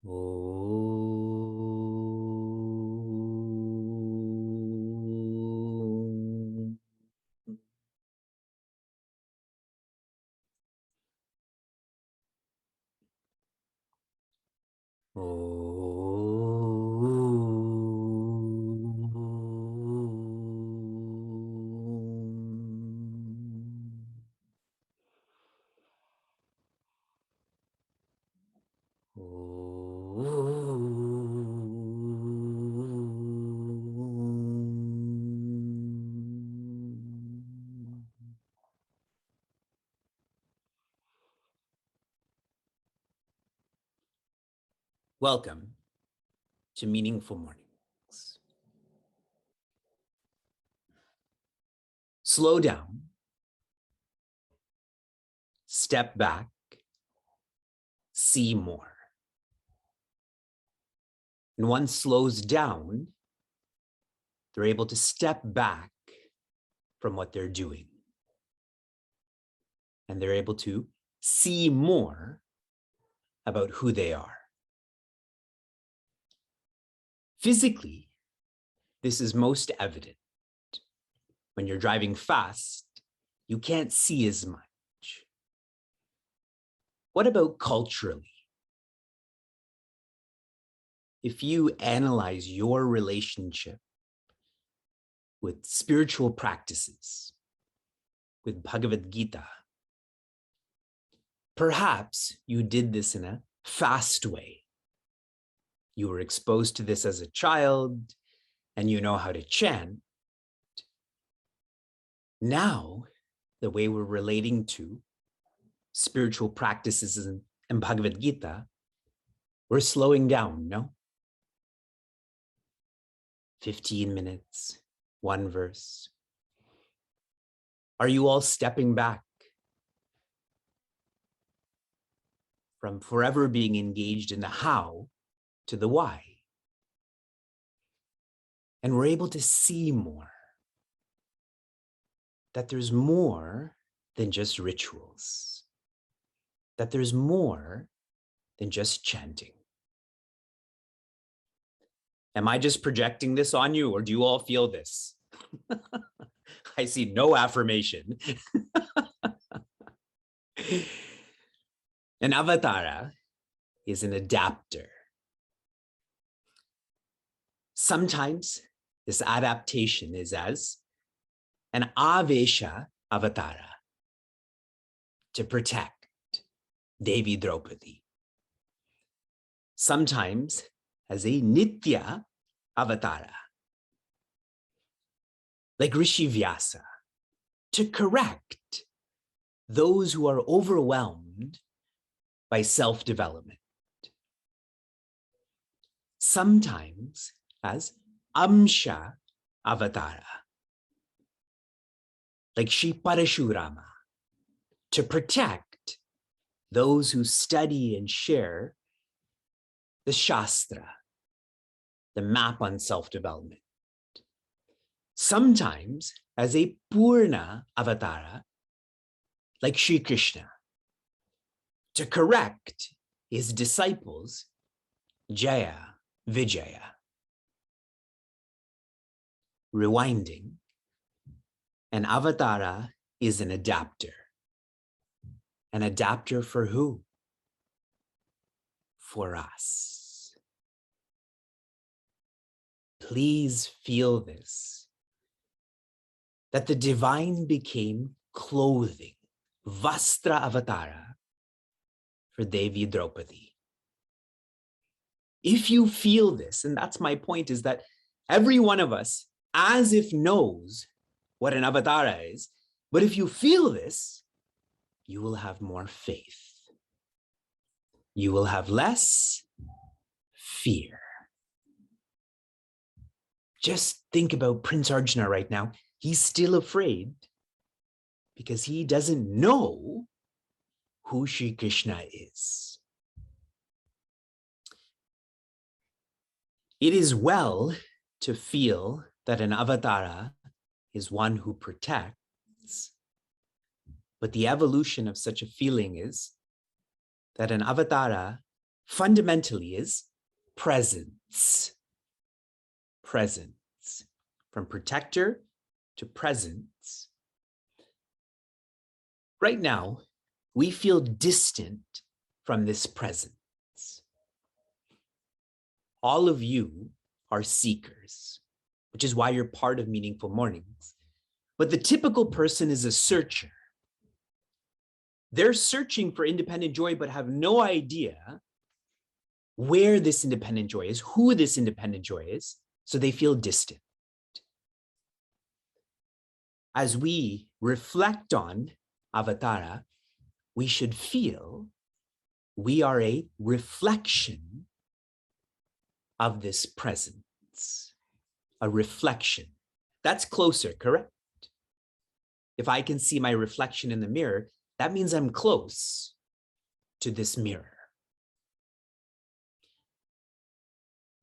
Om. Welcome to Meaningful Mornings. Slow down, step back, see more. And one slows down, they're able to step back from what they're doing. And they're able to see more about who they are. Physically, this is most evident. When you're driving fast, you can't see as much. What about culturally? If you analyze your relationship with spiritual practices, with Bhagavad Gita, perhaps you did this in a fast way. You were exposed to this as a child, and you know how to chant. Now, the way we're relating to spiritual practices in Bhagavad Gita, we're slowing down, no? 15 minutes, one verse. Are you all stepping back from forever being engaged in the how to the why? And we're able to see more, that there's more than just rituals, that there's more than just chanting. Am I just projecting this on you, or do you all feel this? I see no affirmation. An avatara is an adapter. Sometimes this adaptation is as an avesha avatara, to protect Devi Draupadi. Sometimes as a nitya avatara, like Rishi Vyasa, to correct those who are overwhelmed by self-development. Sometimes as amsha avatara, like Shri Parashurama, to protect those who study and share the Shastra, the map on self-development. Sometimes as a Purna avatara, like Shri Krishna, to correct his disciples, Jaya, Vijaya. Rewinding, an avatara is an adapter. An adapter for who? For us. Please feel this, that the divine became clothing, Vastra avatara, for Devi Draupadi. If you feel this, and that's my point, is that every one of us as if knows what an avatara is, but if you feel this, you will have more faith. You will have less fear. Just think about Prince Arjuna right now. He's still afraid because he doesn't know who Shri Krishna is. It is well to feel that an avatara is one who protects, but the evolution of such a feeling is that an avatara fundamentally is presence. Presence. From protector to presence. Right now, we feel distant from this presence. All of you are seekers, which is why you're part of Meaningful Mornings. But the typical person is a searcher. They're searching for independent joy, but have no idea where this independent joy is, who this independent joy is, so they feel distant. As we reflect on Avatara, we should feel we are a reflection of this presence, a reflection. That's closer, correct? If I can see my reflection in the mirror, that means I'm close to this mirror.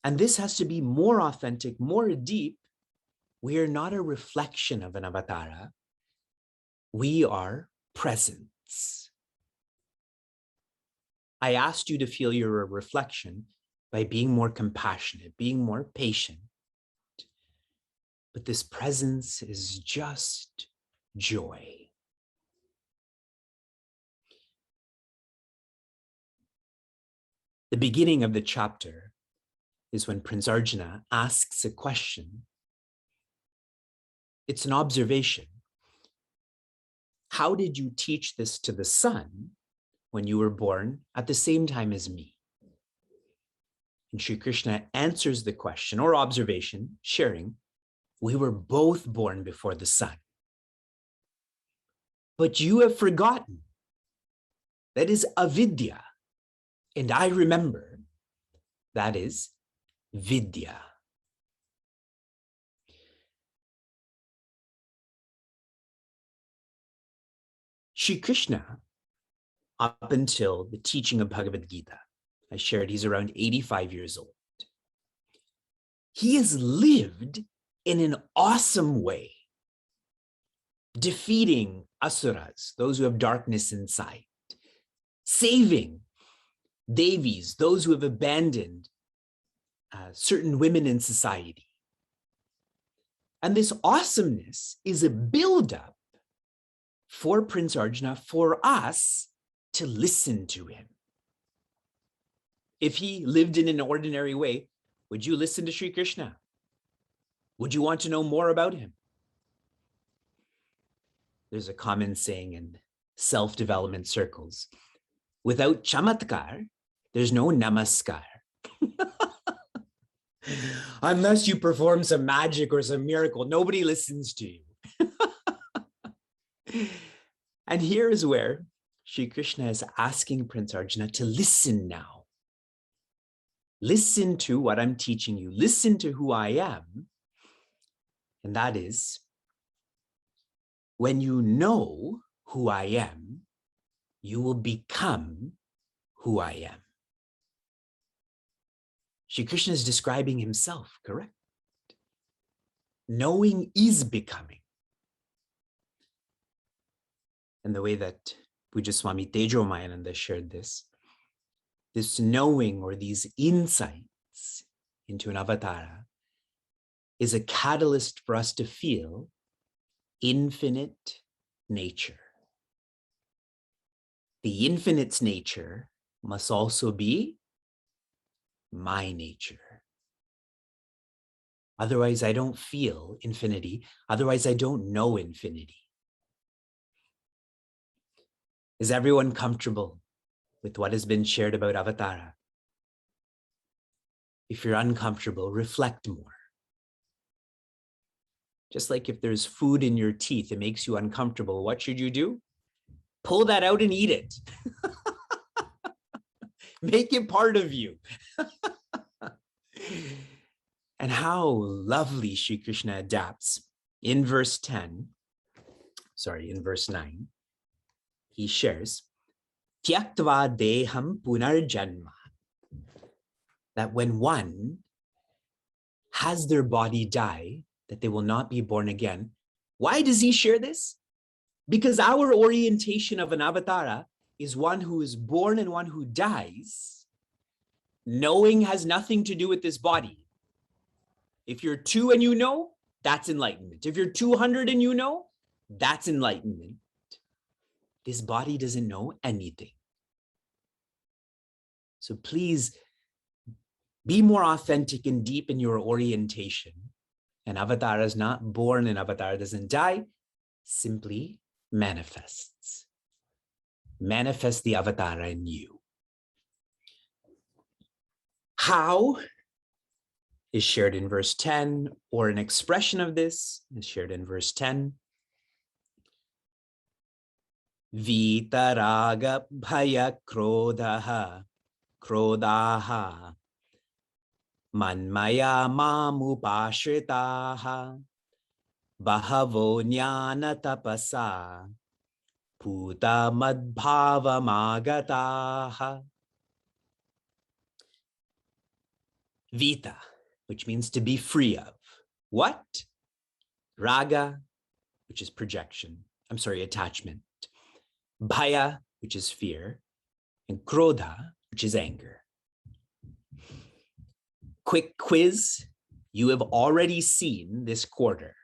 And this has to be more authentic, more deep. We are not a reflection of an avatara. We are presence. I asked you to feel you're a reflection by being more compassionate, being more patient. But this presence is just joy. The beginning of the chapter is when Prince Arjuna asks a question. It's an observation. How did you teach this to the sun when you were born at the same time as me? And Sri Krishna answers the question or observation, sharing, we were both born before the sun. But you have forgotten. That is avidya. And I remember. That is vidya. Sri Krishna, up until the teaching of Bhagavad Gita, I shared he's around 85 years old. He has lived in an awesome way, defeating asuras, those who have darkness inside, saving devis, those who have abandoned certain women in society. And this awesomeness is a buildup for Prince Arjuna, for us to listen to him. If he lived in an ordinary way, would you listen to Sri Krishna? Would you want to know more about him? There's a common saying in self-development circles, without chamatkar, there's no namaskar. Unless you perform some magic or some miracle, nobody listens to you. And here is where Sri Krishna is asking Prince Arjuna to listen now. Listen to what I'm teaching you. Listen to who I am. And that is, when you know who I am, you will become who I am. Sri Krishna is describing himself, correct? Knowing is becoming. And the way that Pujya Tejo Mayananda shared this knowing or these insights into an avatara is a catalyst for us to feel infinite nature. The infinite's nature must also be my nature. Otherwise, I don't feel infinity. Otherwise, I don't know infinity. Is everyone comfortable with what has been shared about Avatara? If you're uncomfortable, reflect more. Just like if there's food in your teeth, it makes you uncomfortable. What should you do? Pull that out and eat it. Make it part of you. And how lovely Sri Krishna adapts. In verse 9, he shares, Tyaktva deham punarjanma, that when one has their body die, that they will not be born again. Why does he share this? Because our orientation of an avatara is one who is born and one who dies. Knowing has nothing to do with this body. If you're 2 and you know, that's enlightenment. If you're 200 and you know, that's enlightenment. This body doesn't know anything. So please be more authentic and deep in your orientation. An avatar is not born, an avatar doesn't die, simply manifests. Manifest the avatar in you. How is shared in verse 10, or an expression of this is shared in verse 10. Vitaraga bhaya krodhaha manmaya mamupashritaha bahavo jnana tapasa puta madbhavamagataha. Vita, which means to be free of. What? Raga, which is attachment. Bhaya, which is fear. And krodha, which is anger. Quick quiz. You have already seen this quarter.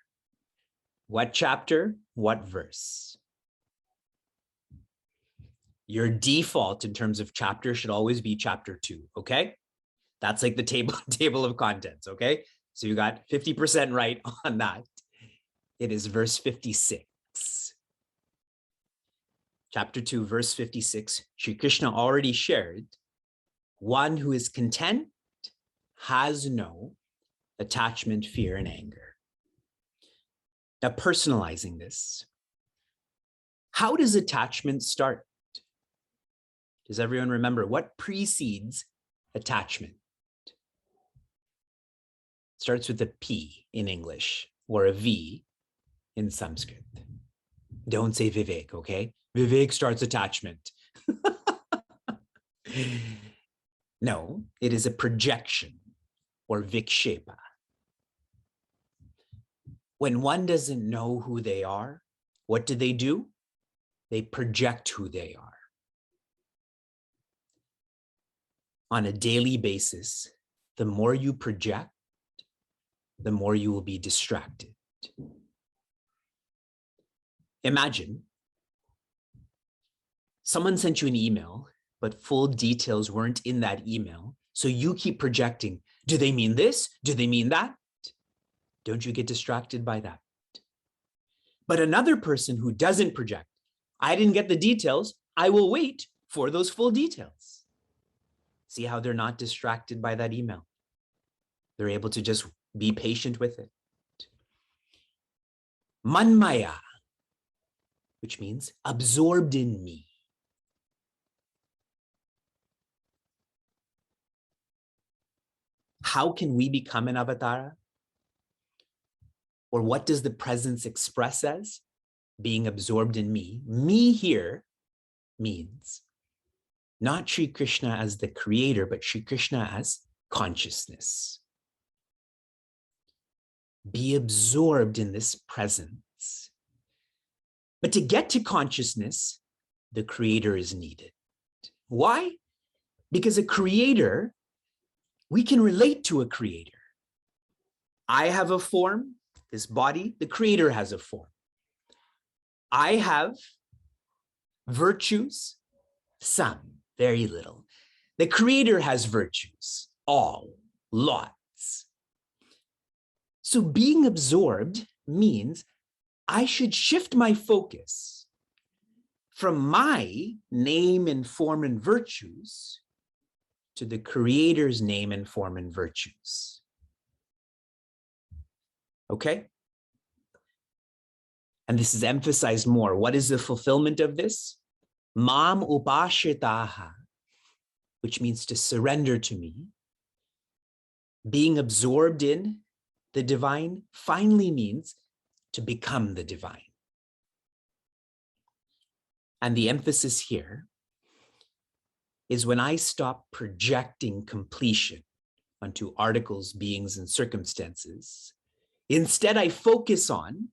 What chapter? What verse? Your default in terms of chapter should always be chapter 2, okay? That's like the table of contents, okay? So you got 50% right on that. It is verse 56. Chapter 2, verse 56, Shri Krishna already shared, one who is content has no attachment, fear, and anger. Now, personalizing this, how does attachment start? Does everyone remember what precedes attachment? Starts with a P in English or a V in Sanskrit. Don't say Vivek, okay? Vivek starts attachment. No, it is a projection or vikshepa. When one doesn't know who they are, what do? They project who they are. On a daily basis, the more you project, the more you will be distracted. Imagine someone sent you an email, but full details weren't in that email. So you keep projecting, do they mean this? Do they mean that? Don't you get distracted by that? But another person who doesn't project, I didn't get the details, I will wait for those full details. See how they're not distracted by that email. They're able to just be patient with it. Manmaya, which means absorbed in me. How can we become an avatara? Or what does the presence express as? Being absorbed in me. Me here means not Sri Krishna as the creator, but Sri Krishna as consciousness. Be absorbed in this presence. But to get to consciousness, the creator is needed. Why? Because a creator, we can relate to a creator. I have a form, this body, the creator has a form. I have virtues, some, very little. The creator has virtues, all, lots. So being absorbed means I should shift my focus from my name and form and virtues to the creator's name and form and virtues. Okay? And this is emphasized more. What is the fulfillment of this? Mam upashritaha, which means to surrender to me. Being absorbed in the divine finally means to become the divine. And the emphasis here is when I stop projecting completion onto articles, beings, and circumstances, instead I focus on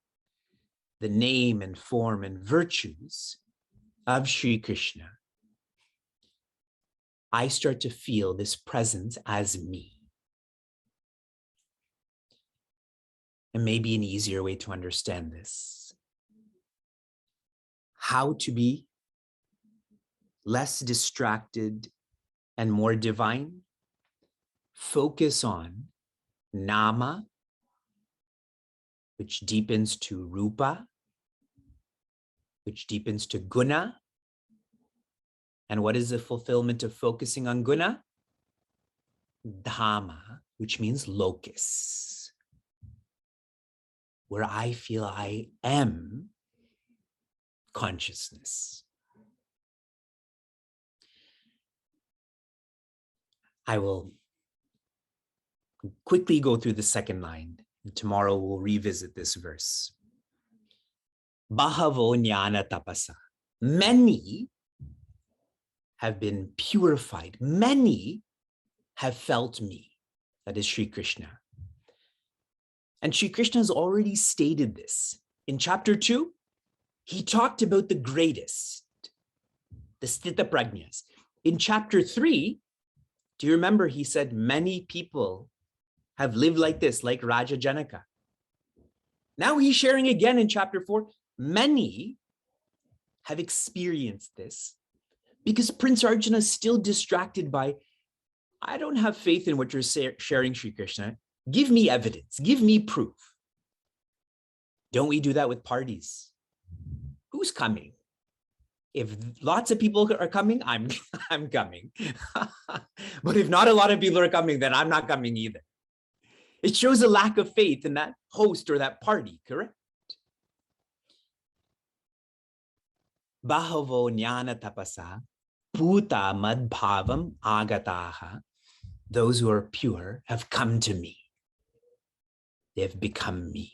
the name and form and virtues of Sri Krishna. I start to feel this presence as me. And maybe an easier way to understand this, how to be less distracted and more divine, focus on nama, which deepens to rupa, which deepens to guna. And what is the fulfillment of focusing on guna? Dhamma, which means locus, where I feel I am consciousness. I will quickly go through the second line, and tomorrow we'll revisit this verse. Bahavo jnana tapasa. Many have been purified. Many have felt me. That is Sri Krishna. And Sri Krishna has already stated this. In chapter 2, he talked about the greatest, the Sthita Prajnas. In chapter 3, do you remember he said many people have lived like this, like Raja Janaka. Now he's sharing again in chapter 4, many have experienced this because Prince Arjuna is still distracted by, I don't have faith in what you're sharing, Sri Krishna. Give me evidence, give me proof. Don't we do that with parties? Who's coming? If lots of people are coming, I'm coming. But if not a lot of people are coming, then I'm not coming either. It shows a lack of faith in that host or that party, correct? Bahavo jnana tapasa puta madbhavam agataha. Those who are pure have come to me. They have become me.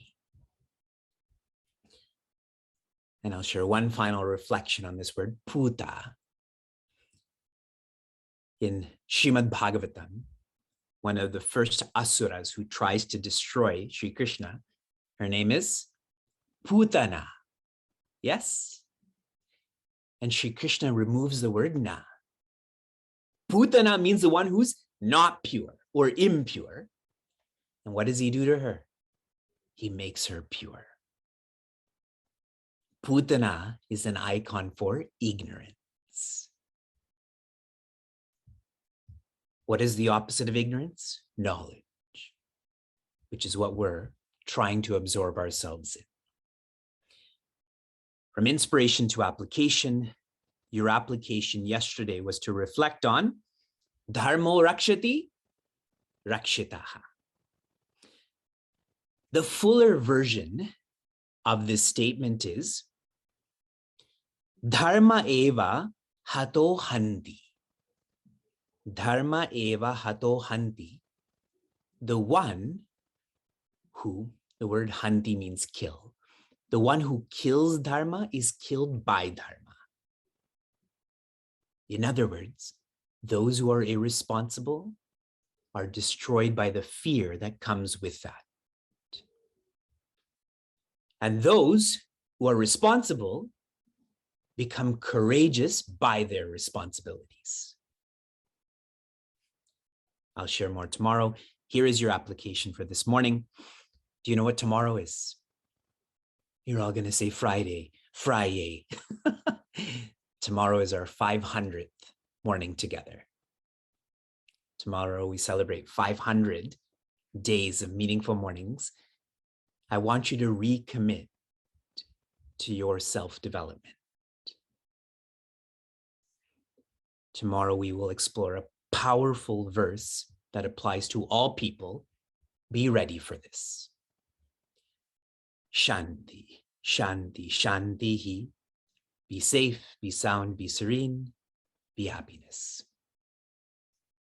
And I'll share one final reflection on this word, puta. In Srimad Bhagavatam, one of the first asuras who tries to destroy Sri Krishna, her name is Putana. Yes? And Sri Krishna removes the word na. Putana means the one who's not pure or impure. And what does he do to her? He makes her pure. Putana is an icon for ignorance. What is the opposite of ignorance? Knowledge, which is what we're trying to absorb ourselves in. From inspiration to application, your application yesterday was to reflect on dharmo rakshati rakshitaha. The fuller version of this statement is dharma eva hato hanti. Dharma eva hato hanti. The one who, the word hanti means kill. The one who kills dharma is killed by dharma. In other words, those who are irresponsible are destroyed by the fear that comes with that. And those who are responsible become courageous by their responsibilities. I'll share more tomorrow. Here is your application for this morning. Do you know what tomorrow is? You're all going to say Friday, Friday. Tomorrow is our 500th morning together. Tomorrow we celebrate 500 days of meaningful mornings. I want you to recommit to your self-development. Tomorrow we will explore a powerful verse that applies to all people. Be ready for this. Shanti, Shanti, Shantihi. Be safe, be sound, be serene, be happiness.